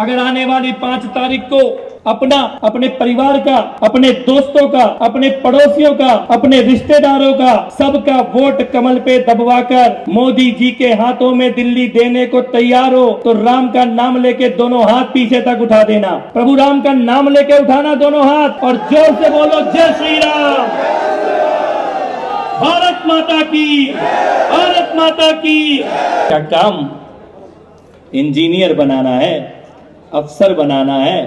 अगर आने वाली 5 तारीख को अपने परिवार का, अपने दोस्तों का, अपने पड़ोसियों का, अपने रिश्तेदारों का, सबका वोट कमल पे दबवाकर मोदी जी के हाथों में दिल्ली देने को तैयार हो तो राम का नाम लेके दोनों हाथ पीछे तक उठा देना। प्रभु राम का नाम लेके उठाना दोनों हाथ और जोर से बोलो जय श्री राम, भारत माता की, भारत माता की। क्या काम इंजीनियर बनाना है, अफसर बनाना है,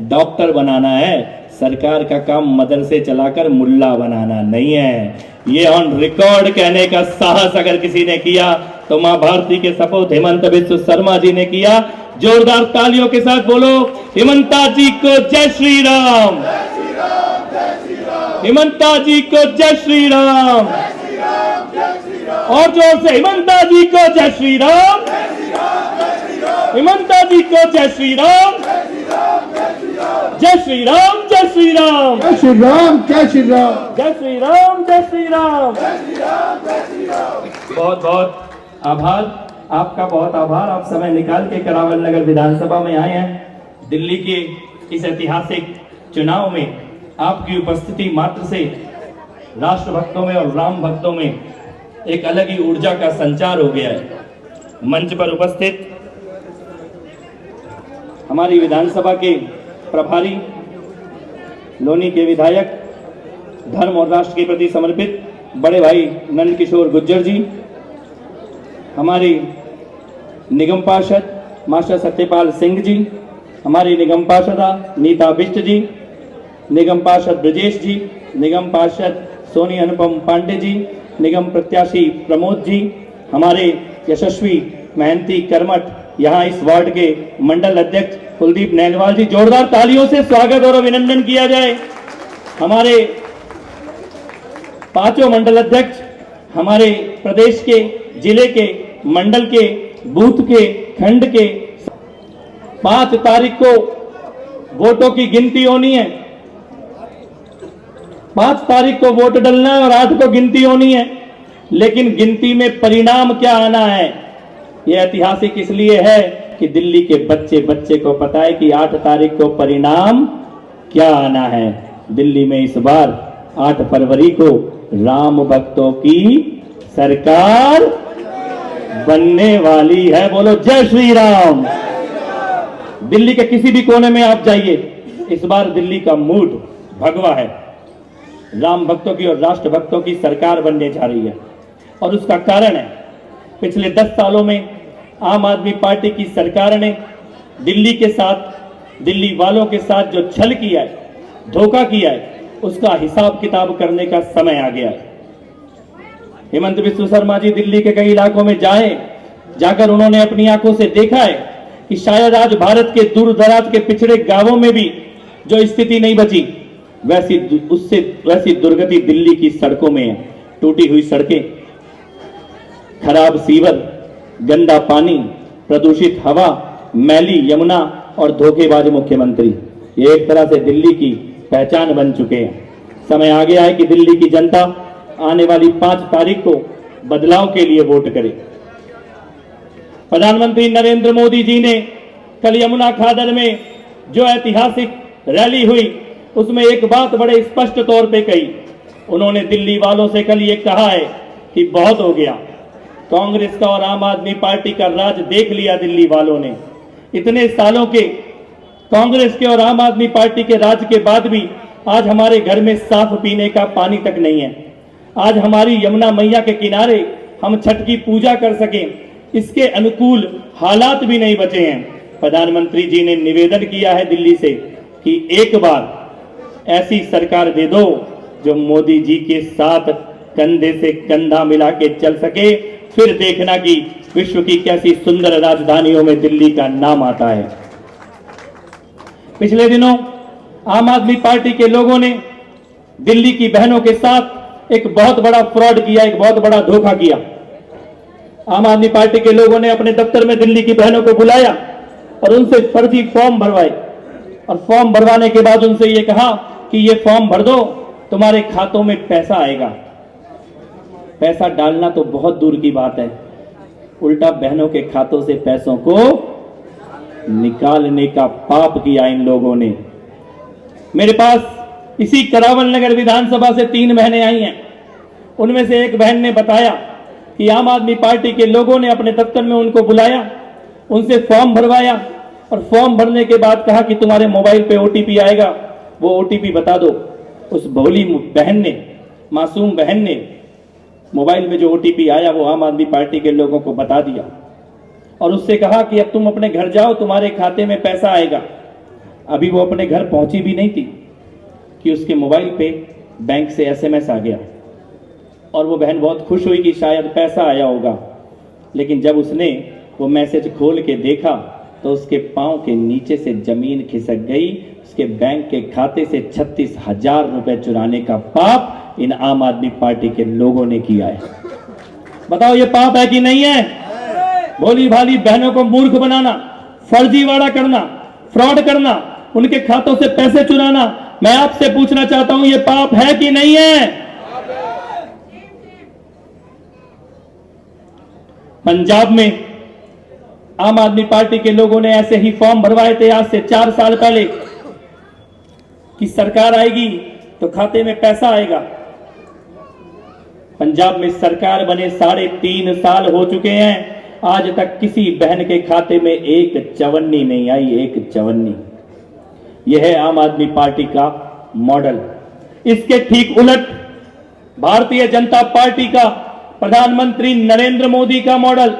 डॉक्टर बनाना है। सरकार का काम मदरसे चलाकर मुल्ला बनाना नहीं है। ये ऑन रिकॉर्ड कहने का साहस अगर किसी ने किया तो मां भारती के सपूत हेमंत बिस्व शर्मा जी ने किया। जोरदार तालियों के साथ बोलो हेमंता जी को जय श्री राम, हेमंता जी को जय श्री राम, और जोर से हेमंता जी को जय श्री राम, हेमंता जी को जय श्री राम, जय श्री राम, जय श्री राम, जय श्री राम, जय श्री राम, जय श्री राम, जय श्री राम। बहुत बहुत आभार आपका, बहुत आभार। आप समय निकाल के करावल नगर विधानसभा में आए हैं। दिल्ली के इस ऐतिहासिक चुनाव में आपकी उपस्थिति मात्र से राष्ट्र भक्तों में और राम भक्तों में एक अलग ही ऊर्जा का संचार हो गया है। मंच पर उपस्थित हमारी विधानसभा के प्रभारी, लोनी के विधायक, धर्म और राष्ट्र के प्रति समर्पित बड़े भाई नंद किशोर गुज्जर जी, हमारी निगम पार्षद मास्टर सत्यपाल सिंह जी, हमारी निगम पार्षदा नीता बिष्ट जी, निगम पार्षद ब्रजेश जी, निगम पार्षद सोनी अनुपम पांडे जी, निगम प्रत्याशी प्रमोद जी, हमारे यशस्वी मेहनती कर्मठ यहाँ इस वार्ड के मंडल अध्यक्ष कुलदीप नैनवाल जी, जोरदार तालियों से स्वागत और अभिनंदन किया जाए। हमारे 5 मंडल अध्यक्ष, हमारे प्रदेश के, जिले के, मंडल के, बूथ के, खंड के। 5 तारीख को वोटों की गिनती होनी है। 5 तारीख को वोट डलना है और 8 को गिनती होनी है। लेकिन गिनती में परिणाम क्या आना है, यह ऐतिहासिक इसलिए है कि दिल्ली के बच्चे बच्चे को पता है कि 8 तारीख को परिणाम क्या आना है। दिल्ली में इस बार 8 फरवरी को राम भक्तों की सरकार बनने वाली है। बोलो जय श्री राम। दिल्ली के किसी भी कोने में आप जाइए, इस बार दिल्ली का मूड भगवा है। राम भक्तों की और राष्ट्र भक्तों की सरकार बनने जा रही है और उसका कारण है पिछले 10 सालों में आम आदमी पार्टी की सरकार ने दिल्ली के साथ, दिल्ली वालों के साथ जो छल किया है, धोखा किया है, उसका हिसाब किताब करने का समय आ गया है। हेमंत बिस्व शर्मा जी दिल्ली के कई इलाकों में जाकर उन्होंने अपनी आंखों से देखा है कि शायद आज भारत के दूर दराज के पिछड़े गांवों में भी जो स्थिति नहीं बची, वैसी दुर्गति दिल्ली की सड़कों में है। टूटी हुई सड़कें, खराब सीवर, गंदा पानी, प्रदूषित हवा, मैली यमुना और धोखेबाज मुख्यमंत्री, ये एक तरह से दिल्ली की पहचान बन चुके हैं। समय आ गया है कि दिल्ली की जनता आने वाली 5 तारीख को बदलाव के लिए वोट करे। प्रधानमंत्री नरेंद्र मोदी जी ने कल यमुना खादर में जो ऐतिहासिक रैली हुई, उसमें एक बात बड़े स्पष्ट तौर पे कही। उन्होंने दिल्ली वालों से कल ये कहा है कि बहुत हो गया, कांग्रेस का और आम आदमी पार्टी का राज देख लिया दिल्ली वालों ने। इतने सालों के कांग्रेस के और आम आदमी पार्टी के राज के बाद भी आज हमारे घर में साफ पीने का पानी तक नहीं है। आज हमारी यमुना मैया के किनारे हम छठ की पूजा कर सकें, इसके अनुकूल हालात भी नहीं बचे हैं। प्रधानमंत्री जी ने निवेदन किया है दिल्ली से कि एक बार ऐसी सरकार दे दो जो मोदी जी के साथ कंधे से कंधा मिला के चल सके, फिर देखना कि विश्व की कैसी सुंदर राजधानियों में दिल्ली का नाम आता है। पिछले दिनों आम आदमी पार्टी के लोगों ने दिल्ली की बहनों के साथ एक बहुत बड़ा फ्रॉड किया, एक बहुत बड़ा धोखा किया। आम आदमी पार्टी के लोगों ने अपने दफ्तर में दिल्ली की बहनों को बुलाया और उनसे फर्जी फॉर्म भरवाए और फॉर्म भरवाने के बाद उनसे ये कहा कि ये फॉर्म भर दो, तुम्हारे खातों में पैसा आएगा। पैसा डालना तो बहुत दूर की बात है, उल्टा बहनों के खातों से पैसों को निकालने का पाप किया इन लोगों ने। मेरे पास इसी करावल नगर विधानसभा से 3 बहनें आई हैं। उनमें से एक बहन ने बताया कि आम आदमी पार्टी के लोगों ने अपने दफ्तर में उनको बुलाया, उनसे फॉर्म भरवाया और फॉर्म भरने के बाद कहा कि तुम्हारे मोबाइल पे ओटीपी आएगा, वो ओटीपी बता दो। उस भोली बहन ने, मासूम बहन ने मोबाइल में जो ओटीपी आया वो आम आदमी पार्टी के लोगों को बता दिया और उससे कहा कि अब तुम अपने घर जाओ, तुम्हारे खाते में पैसा आएगा। अभी वो अपने घर पहुंची भी नहीं थी कि उसके मोबाइल पे बैंक से एसएमएस आ गया और वो बहन बहुत खुश हुई कि शायद पैसा आया होगा। लेकिन जब उसने वो मैसेज खोल के देखा तो उसके पांव के नीचे से जमीन खिसक गई। उसके बैंक के खाते से 36,000 रुपए चुराने का पाप इन आम आदमी पार्टी के लोगों ने किया है। बताओ ये पाप है कि नहीं है? भोली भाली बहनों को मूर्ख बनाना, फर्जीवाड़ा करना, फ्रॉड करना, उनके खातों से पैसे चुराना, मैं आपसे पूछना चाहता हूं ये पाप है कि नहीं है? पंजाब में आम आदमी पार्टी के लोगों ने ऐसे ही फॉर्म भरवाए थे आज से 4 साल पहले कि सरकार आएगी तो खाते में पैसा आएगा। पंजाब में सरकार बने 3.5 साल हो चुके हैं, आज तक किसी बहन के खाते में एक चवन्नी नहीं आई, एक चवन्नी। यह है आम आदमी पार्टी का मॉडल। इसके ठीक उलट भारतीय जनता पार्टी का, प्रधानमंत्री नरेंद्र मोदी का मॉडल।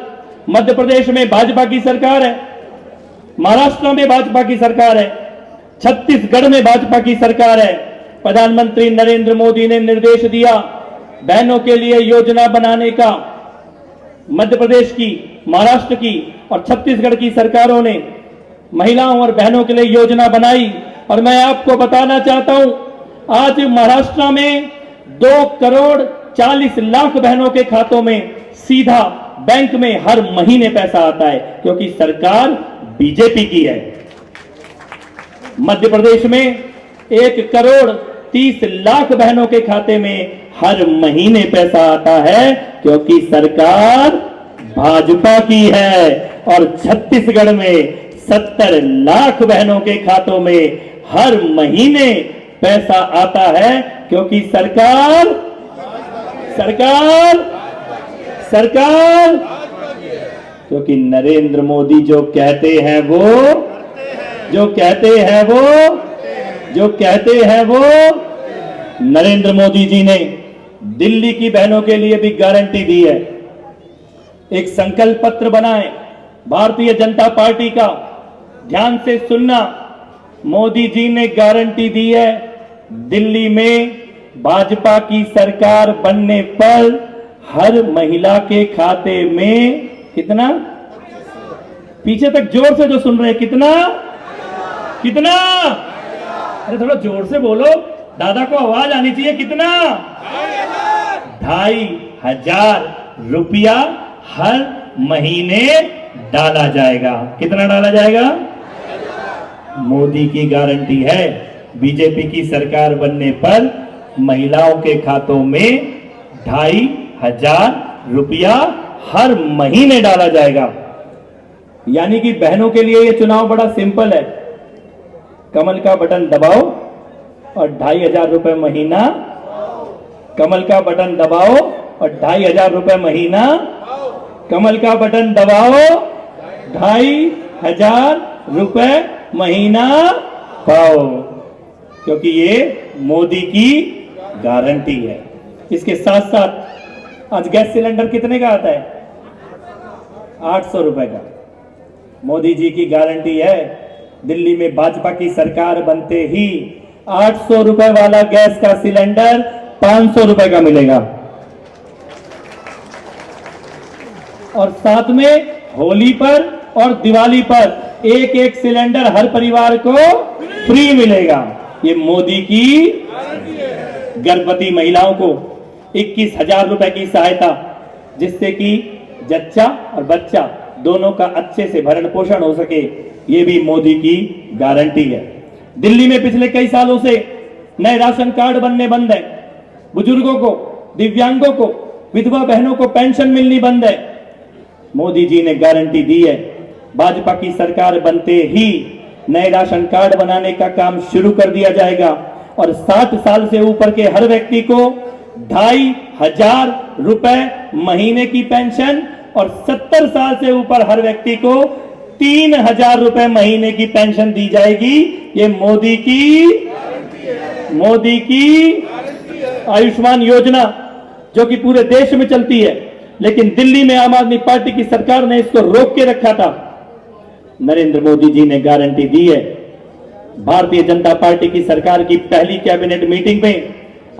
मध्य प्रदेश में भाजपा की सरकार है, महाराष्ट्र में भाजपा की सरकार है, छत्तीसगढ़ में भाजपा की सरकार है। प्रधानमंत्री नरेंद्र मोदी ने निर्देश दिया बहनों के लिए योजना बनाने का। मध्य प्रदेश की, महाराष्ट्र की और छत्तीसगढ़ की सरकारों ने महिलाओं और बहनों के लिए योजना बनाई और मैं आपको बताना चाहता हूं आज महाराष्ट्र में 2,40,00,000 बहनों के खातों में सीधा बैंक में हर महीने पैसा आता है, क्योंकि सरकार बीजेपी की है। मध्य प्रदेश में 1,30,00,000 बहनों के खाते में हर महीने पैसा आता है, क्योंकि सरकार भाजपा की है। और छत्तीसगढ़ में 70 लाख बहनों के खातों में हर महीने पैसा आता है, क्योंकि सरकार क्योंकि नरेंद्र मोदी जो कहते हैं वो नरेंद्र मोदी जी ने दिल्ली की बहनों के लिए भी गारंटी दी है। एक संकल्प पत्र बनाए भारतीय जनता पार्टी का, ध्यान से सुनना। मोदी जी ने गारंटी दी है दिल्ली में भाजपा की सरकार बनने पर हर महिला के खाते में कितना, पीछे तक जोर से जो सुन रहे हैं, कितना, अरे थोड़ा जोर से बोलो, दादा को आवाज आनी चाहिए। कितना? 2,500 रुपया हर महीने डाला जाएगा। कितना डाला जाएगा? मोदी की गारंटी है बीजेपी की सरकार बनने पर महिलाओं के खातों में 2,500 रुपया हर महीने डाला जाएगा। यानी कि बहनों के लिए यह चुनाव बड़ा सिंपल है। कमल का बटन दबाओ और 2,500 रुपए महीना, कमल का बटन दबाओ और 2,500 रुपए महीना, कमल का बटन दबाओ, 2,500 रुपए महीना पाओ, क्योंकि ये मोदी की गारंटी है। इसके साथ साथ आज गैस सिलेंडर कितने का आता है? 800 रुपए का। मोदी जी की गारंटी है दिल्ली में भाजपा की सरकार बनते ही 800 रुपए वाला गैस का सिलेंडर 500 रुपए का मिलेगा। और साथ में होली पर और दिवाली पर एक सिलेंडर हर परिवार को फ्री मिलेगा। ये मोदी की गर्भवती महिलाओं को 21,000 रुपए की सहायता, जिससे कि जच्चा और बच्चा दोनों का अच्छे से भरण पोषण हो सके, ये भी मोदी की गारंटी है। दिल्ली में पिछले कई सालों से नए राशन कार्ड बनने बंद है। बुजुर्गों को, दिव्यांगों को, विधवा बहनों को पेंशन मिलनी बंद है। मोदी जी ने गारंटी दी है भाजपा की सरकार बनते ही नए राशन कार्ड बनाने का काम शुरू कर दिया जाएगा और 60 साल से ऊपर के हर व्यक्ति को 2,500 रुपए महीने की पेंशन और 70 साल से ऊपर हर व्यक्ति को 3,000 रुपए महीने की पेंशन दी जाएगी। ये मोदी की आयुष्मान योजना जो कि पूरे देश में चलती है, लेकिन दिल्ली में आम आदमी पार्टी की सरकार ने इसको रोक के रखा था। नरेंद्र मोदी जी ने गारंटी दी है। भारतीय जनता पार्टी की सरकार की पहली कैबिनेट मीटिंग में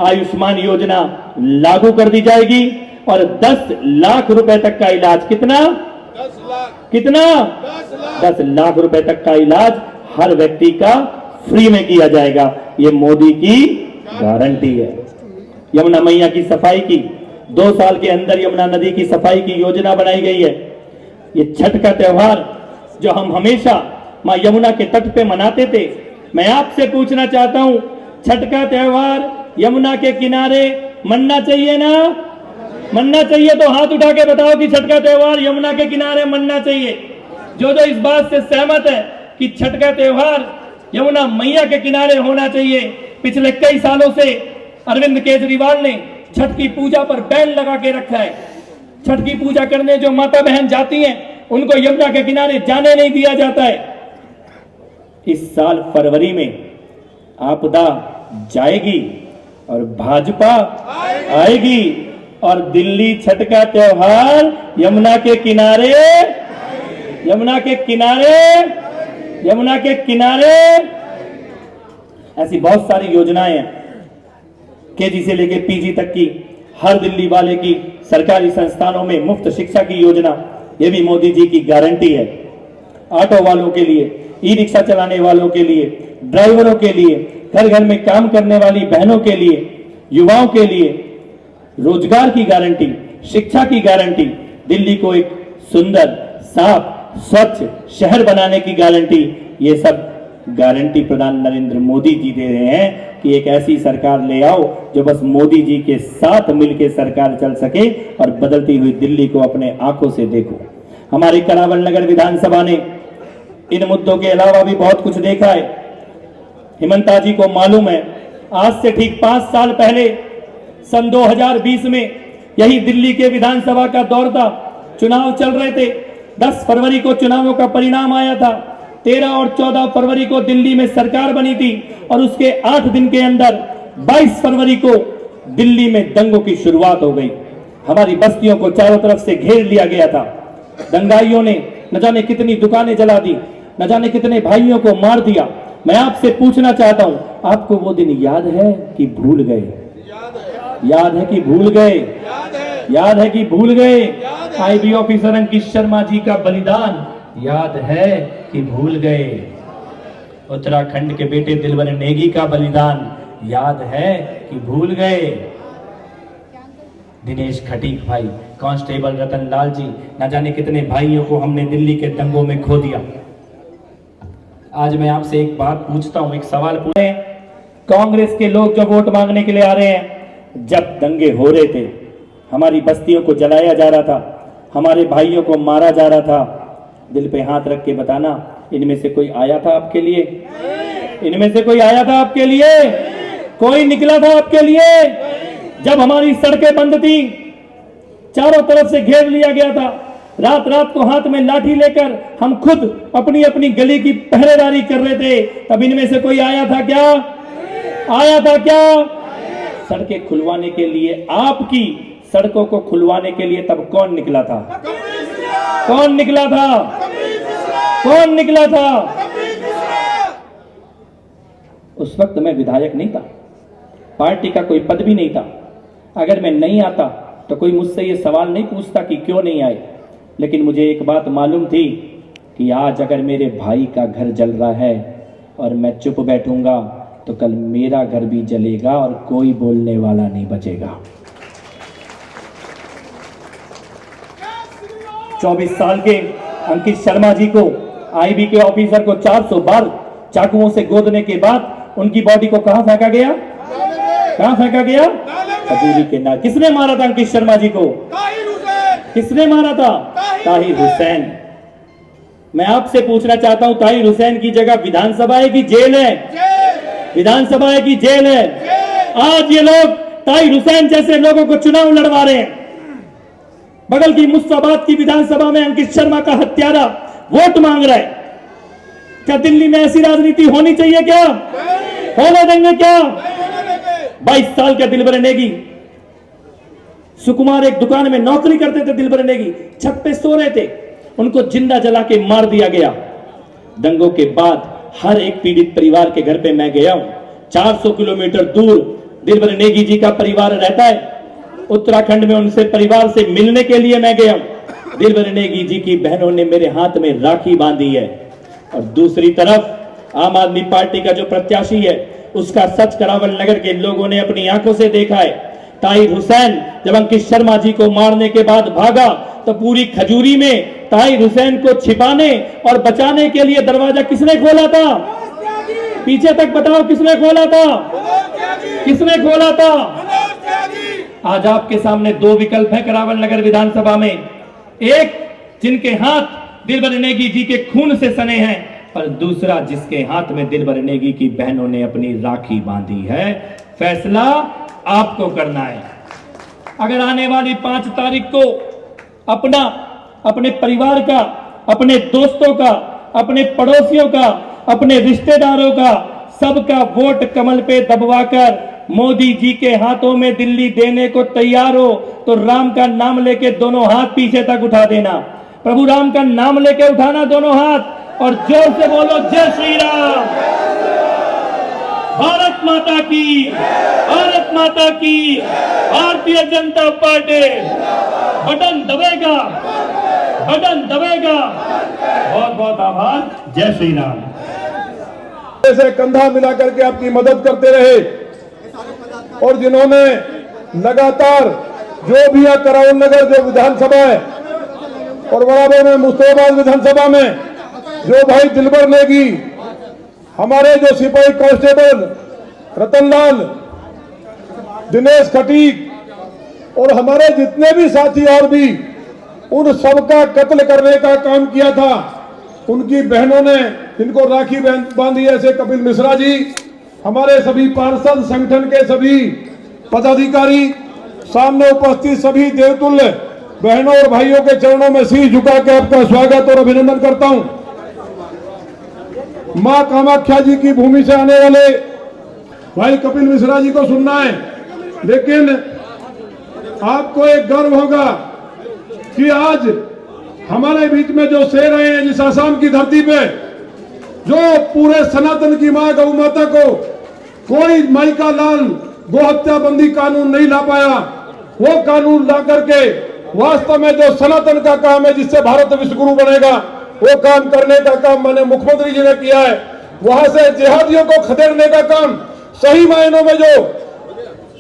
आयुष्मान योजना लागू कर दी जाएगी और 10 लाख रुपए तक का इलाज, कितना 10 लाख रुपए तक का इलाज हर व्यक्ति का फ्री में किया जाएगा। ये मोदी की गारंटी है। यमुना मैया की सफाई की 2 साल के अंदर यमुना नदी की सफाई की योजना बनाई गई है। ये छठ का त्योहार जो हम हमेशा मां यमुना के तट पे मनाते थे, मैं आपसे पूछना चाहता हूं, छठ का त्योहार यमुना के किनारे मनना चाहिए ना? मनना चाहिए तो हाथ उठा के बताओ कि छठ का त्योहार यमुना के किनारे मनना चाहिए। जो जो इस बात से सहमत है कि छठ का त्योहार यमुना मैया के किनारे होना चाहिए। पिछले कई सालों से अरविंद केजरीवाल ने छठ की पूजा पर बैन लगा के रखा है। छठ की पूजा करने जो माता बहन जाती हैं उनको यमुना के किनारे जाने नहीं दिया जाता है। इस साल फरवरी में आपदा जाएगी और भाजपा आएगी और दिल्ली छठ का त्योहार यमुना के किनारे ऐसी बहुत सारी योजनाएं हैं। केजी से लेकर पीजी तक की हर दिल्ली वाले की सरकारी संस्थानों में मुफ्त शिक्षा की योजना, यह भी मोदी जी की गारंटी है। ऑटो वालों के लिए, ई रिक्शा चलाने वालों के लिए, ड्राइवरों के लिए, घर घर में काम करने वाली बहनों के लिए, युवाओं के लिए रोजगार की गारंटी, शिक्षा की गारंटी, दिल्ली को एक सुंदर, साफ, स्वच्छ शहर बनाने की गारंटी, ये सब गारंटी प्रधान नरेंद्र मोदी जी दे रहे हैं कि एक ऐसी सरकार ले आओ जो बस मोदी जी के साथ मिलकर सरकार चल सके और बदलती हुई दिल्ली को अपने आंखों से देखो। हमारी करावल नगर विधानसभा ने इन मुद्दों के अलावा भी बहुत कुछ देखा है। हिमंता जी को मालूम है, आज से ठीक 5 साल पहले सन 2020 में यही दिल्ली के विधानसभा का दौर था, चुनाव चल रहे थे। 10 फरवरी को चुनावों का परिणाम आया था। 13 और 14 फरवरी को दिल्ली में सरकार बनी थी और उसके 8 दिन के अंदर 22 फरवरी को दिल्ली में दंगों की शुरुआत हो गई। हमारी बस्तियों को चारों तरफ से घेर लिया गया था। दंगाइयों ने न जाने कितनी दुकानें जला दी, न जाने कितने भाइयों को मार दिया। मैं आपसे पूछना चाहता हूं, आपको वो दिन याद है कि भूल गए? याद है कि भूल गए? याद है कि भूल गए? आईबी ऑफिसर अंकित शर्मा जी का बलिदान याद है कि भूल गए? उत्तराखंड के बेटे दिलवर नेगी का बलिदान याद है कि भूल गए? दिनेश खटीक भाई, कांस्टेबल रतन लाल जी, न जाने कितने भाइयों को हमने दिल्ली के दंगों में खो दिया। आज मैं आपसे एक बात पूछता हूं, एक सवाल पूछे। कांग्रेस के लोग जो वोट मांगने के लिए आ रहे हैं, जब दंगे हो रहे थे, हमारी बस्तियों को जलाया जा रहा था, हमारे भाइयों को मारा जा रहा था, दिल पे हाथ रख के बताना, इनमें से कोई आया था आपके लिए? इनमें से कोई आया था आपके लिए? कोई निकला था आपके लिए? जब हमारी सड़कें बंद थी, चारों तरफ से घेर लिया गया था, रात रात को हाथ में लाठी लेकर हम खुद अपनी अपनी गली की पहरेदारी कर रहे थे, तब इनमें से कोई आया था क्या? आया था क्या? सड़कें खुलवाने के लिए, आपकी सड़कों को खुलवाने के लिए तब कौन निकला था? कौन निकला था? कौन निकला था? उस वक्त मैं विधायक नहीं था, पार्टी का कोई पद भी नहीं था। अगर मैं नहीं आता तो कोई मुझसे ये सवाल नहीं पूछता कि क्यों नहीं आए। लेकिन मुझे एक बात मालूम थी कि आज अगर मेरे भाई का घर जल रहा है और मैं चुप बैठूंगा तो कल मेरा घर भी जलेगा और कोई बोलने वाला नहीं बचेगा। 24 साल के अंकित शर्मा जी को, आईबी के ऑफिसर को 400 बार चाकुओं से गोदने के बाद उनकी बॉडी को कहां फेंका गया? कहां फेंका गया? खजूरी के नाल। किसने मारा था अंकित शर्मा जी को? किसने मारा था? ताहिर हुसैन। मैं आपसे पूछना चाहता हूं, ताहिर हुसैन की जगह विधानसभा है कि जेल है? विधानसभा है कि जेल है? आज ये लोग ताहिर हुसैन जैसे लोगों को चुनाव लड़वा रहे हैं। बगल की मुस्ताबाद की विधानसभा में अंकित शर्मा का हत्यारा वोट मांग रहा है। क्या दिल्ली में ऐसी राजनीति होनी चाहिए? क्या होने देंगे? क्या 22 साल का दिलबर नेगी, सुकुमार एक दुकान में नौकरी करते थे। दिलबर नेगी छत पे सो रहे थे, उनको जिंदा जला के मार दिया गया। दंगों के बाद हर एक पीड़ित परिवार के घर पे मैं गया हूं। 400 किलोमीटर दूर दिलबर नेगी जी का परिवार रहता है। उत्तराखंड में उनसे परिवार से मिलने के लिए मैं गया हूं। दिलबर नेगी जी की बहनों ने मेरे हाथ में राखी बांधी है। और दूसरी तरफ आम आदमी पार्टी का जो प्रत्याशी है, उसका सच करावल नगर के लोगों ने अपनी आंखों से देखा है। ताहिर हुसैन जब अंकित शर्मा जी को मारने के बाद भागा तो पूरी खजूरी में ताहिर हुसैन को छिपाने और बचाने के लिए दरवाजा किसने खोला था? पीछे तक बताओ, किसने खोला था? किसने खोला था? आज आपके सामने दो विकल्प है करावल नगर विधानसभा में। एक, जिनके हाथ दिलबर नेगी जी के खून से सने हैं, और दूसरा जिसके हाथ में दिलबर नेगी की बहनों ने अपनी राखी बांधी है। फैसला आपको करना है। अगर आने वाली 5 तारीख को अपना, अपने परिवार का, अपने दोस्तों का, अपने पड़ोसियों का, अपने रिश्तेदारों का, सबका वोट कमल पे दबवाकर मोदी जी के हाथों में दिल्ली देने को तैयार हो तो राम का नाम लेके दोनों हाथ पीछे तक उठा देना। प्रभु राम का नाम लेके उठाना दोनों हाथ और जोर से बोलो, जय श्री राम। भारत माता की, भारत माता की, भारतीय जनता पार्टी। बटन दबेगा, बटन दबेगा। बहुत बहुत आभार। जय श्री राम। से कंधा मिला करके आपकी मदद करते रहे और जिन्होंने लगातार जो भी है करावल नगर जो विधानसभा है और बराबर में मुस्ताबाद विधानसभा में जो भाई दिलबर नेगी, हमारे जो सिपाही कांस्टेबल रतनलाल, दिनेश खटीक और हमारे जितने भी साथी और भी, उन सबका कत्ल करने का काम किया था। उनकी बहनों ने जिनको राखी बांधी, ऐसे कपिल मिश्रा जी, हमारे सभी पार्षद, संगठन के सभी पदाधिकारी, सामने उपस्थित सभी देवतुल्य बहनों और भाइयों के चरणों में शीश झुका के आपका स्वागत और अभिनंदन करता हूं। मां कामाख्या जी की भूमि से आने वाले भाई कपिल मिश्रा जी को सुनना है, लेकिन आपको एक गर्व होगा कि आज हमारे बीच में जो शेर रहे हैं, जिस आसाम की धरती पे जो पूरे सनातन की मां गौ माता को कोई माई का लाल गो हत्या बंदी कानून नहीं ला पाया, वो कानून ला करके वास्तव में जो सनातन का काम है, जिससे भारत विश्वगुरु बनेगा, वो काम करने का काम माननीय मुख्यमंत्री जी ने किया है। वहां से जिहादियों को खदेड़ने का काम सही मायनों में जो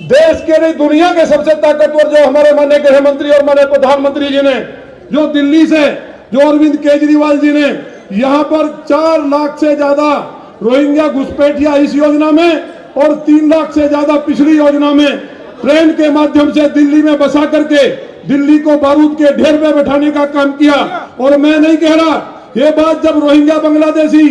देश के नहीं दुनिया के सबसे ताकतवर जो हमारे माननीय गृह मंत्री और माननीय प्रधानमंत्री जी ने, जो दिल्ली से जो अरविंद केजरीवाल जी ने यहाँ पर 4 लाख से ज्यादा रोहिंग्या घुसपैठिया इस योजना में और 3 लाख से ज्यादा पिछली योजना में ट्रेन के माध्यम से दिल्ली में बसा करके दिल्ली को बारूद के ढेर में बैठाने का काम किया। और मैं नहीं कह रहा ये बात, जब रोहिंग्या बांग्लादेशी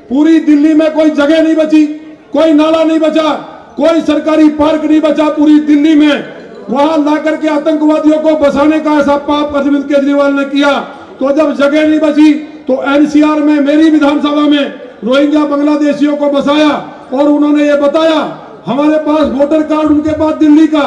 पूरी दिल्ली में कोई जगह नहीं बची, कोई नाला नहीं बचा, कोई सरकारी पार्क नहीं बचा पूरी दिल्ली में, वहां ला करके आतंकवादियों को बसाने का ऐसा पाप अरविंद केजरीवाल ने किया। तो जब जगह नहीं बची तो एनसीआर में, मेरी विधानसभा में रोहिंग्या बांग्लादेशियों को बसाया और उन्होंने ये बताया हमारे पास वोटर कार्ड उनके पास दिल्ली का,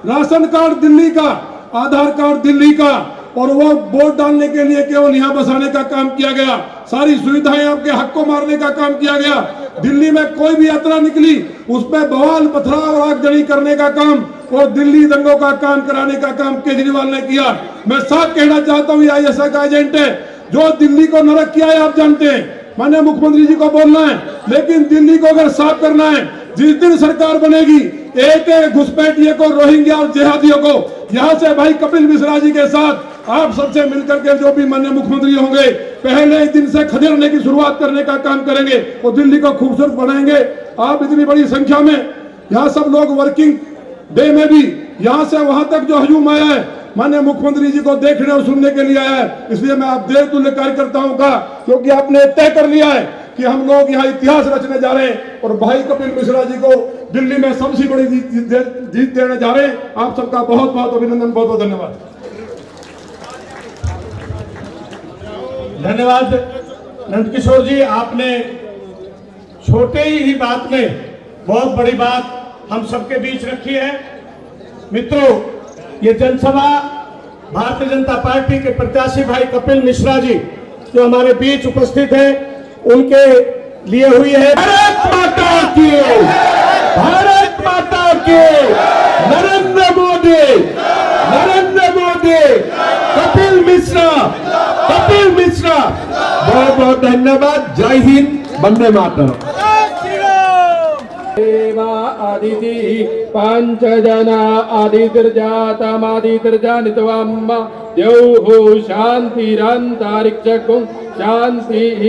राशन कार्ड दिल्ली का, आधार कार्ड दिल्ली का, और वो वोट डालने के लिए केवल यहाँ बसाने का काम किया गया। सारी सुविधाएं आपके हक को मारने का काम किया गया। दिल्ली में कोई भी यात्रा निकली उस पर बवाल, पथराव और आगजनी करने का काम और दिल्ली दंगों का काम कराने का काम केजरीवाल ने किया। मैं साफ कहना चाहता हूँ, आईएसआई का एजेंट है जो दिल्ली को नरक किया है, आप जानते हैं, माननीय मुख्यमंत्री जी को बोलना है। लेकिन दिल्ली को अगर साफ करना है, जिस दिन सरकार बनेगी, एक एक घुसपैठिए को, रोहिंग्या और जिहादियों को यहाँ से भाई कपिल मिश्रा जी के साथ आप सबसे मिलकर के जो भी माननीय मुख्यमंत्री होंगे, पहले दिन से खदेड़ने की शुरुआत करने का काम करेंगे और दिल्ली को खूबसूरत बनाएंगे। आप इतनी बड़ी संख्या में यहाँ सब लोग वर्किंग डे में भी यहाँ से वहां तक जो हजूम आया है, माननीय मुख्यमंत्री जी को देखने और सुनने के लिए आया है। इसलिए मैं आप देवतुल्य कार्यकर्ताओं का, क्योंकि आपने तय कर लिया है कि हम लोग यहाँ इतिहास रचने जा रहे हैं और भाई कपिल मिश्रा जी को दिल्ली में सबसे बड़ी जीत देने जा रहे हैं। आप सबका बहुत बहुत अभिनंदन, बहुत बहुत धन्यवाद। धन्यवाद नंदकिशोर जी, आपने छोटे ही बात में बहुत बड़ी बात हम सबके बीच रखी है। मित्रों, ये जनसभा भारतीय जनता पार्टी के प्रत्याशी भाई कपिल मिश्रा जी जो हमारे बीच उपस्थित हैं, उनके लिए हुई है। भारत माता की, भारत माता की, नरेंद्र मोदी, नरेंद्र मोदी, कपिल मिश्रा, कपिल मिश्रा। बहुत बहुत धन्यवाद। जय हिंद, वंदे मातरम। आदिति पंचजना आदितिर्जातमादितिर्जानित्वम् द्यौः शान्तिरन्तरिक्षं शान्तिः।